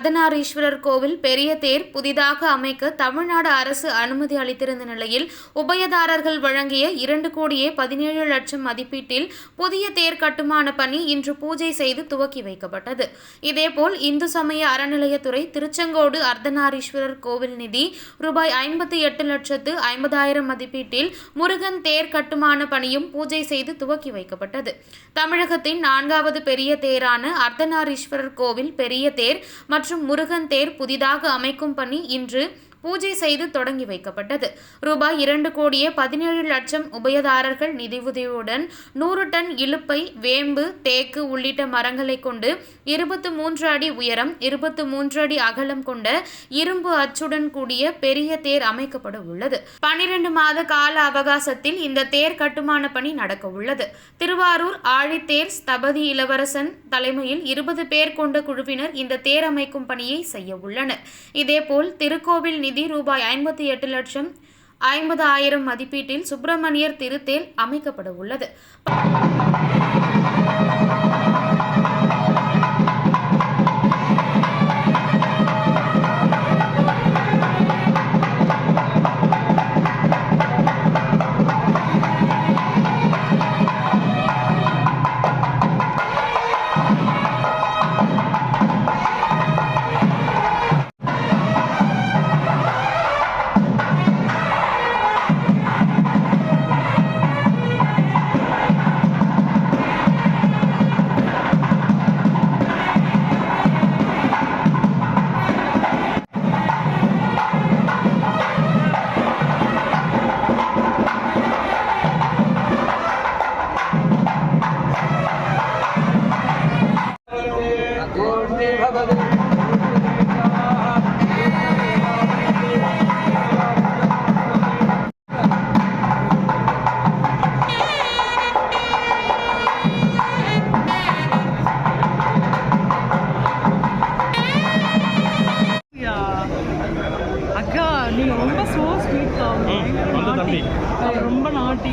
அர்த்தநாரீஸ்வரர் கோவில் பெரிய தேர் புதிதாக அமைக்க தமிழ்நாடு அரசு அனுமதி அளித்திருந்த நிலையில் உபயதாரர்கள் வழங்கிய 2,17,00,000 மதிப்பீட்டில் புதிய தேர் கட்டுமான பணி இன்று பூஜை செய்து துவக்கி வைக்கப்பட்டது. இதேபோல் இந்து சமய அறநிலையத்துறை திருச்செங்கோடு அர்த்தநாரீஸ்வரர் கோவில் நிதி ரூ.58,50,000 மதிப்பீட்டில் முருகன் தேர் கட்டுமான பணியும் பூஜை செய்து துவக்கி வைக்கப்பட்டது. தமிழகத்தின் 4வது பெரிய தேரான அர்த்தநாரீஸ்வரர் கோவில் பெரிய தேர் மற்றும் முருகன் தேர் புதிதாக அமைக்கும் பணி இன்று பூஜை செய்து தொடங்கி வைக்கப்பட்டது. ரூபாய் 2,17,00,000 உபயதாரர்கள் நிதியுதவியுடன் 100 டன் இலுப்பை, வேம்பு, தேக்கு உள்ளிட்ட மரங்களை கொண்டு 23 அடி உயரம், 23 அடி அகலம் கொண்ட இரும்பு அச்சுடன் கூடிய பெரிய தேர் அமைக்கப்பட உள்ளது. 12 மாத கால அவகாசத்தில் இந்த தேர் கட்டுமான பணி நடக்க உள்ளது. திருவாரூர் ஆழித்தேர் ஸ்தபதி இளவரசன் தலைமையில் 20 பேர் கொண்ட குழுவினர் இந்த தேர் அமைக்கும் பணியை செய்ய உள்ளனர். இதேபோல் திருக்கோவில் நிதி ரூபாய் 58,50,000 மதிப்பீட்டில் சுப்பிரமணியர் திருத்தேர் அமைக்கப்பட உள்ளது. அக்கா நீங்க ரொம்ப சோ ஸ்வீட் ரொம்ப நாட்டி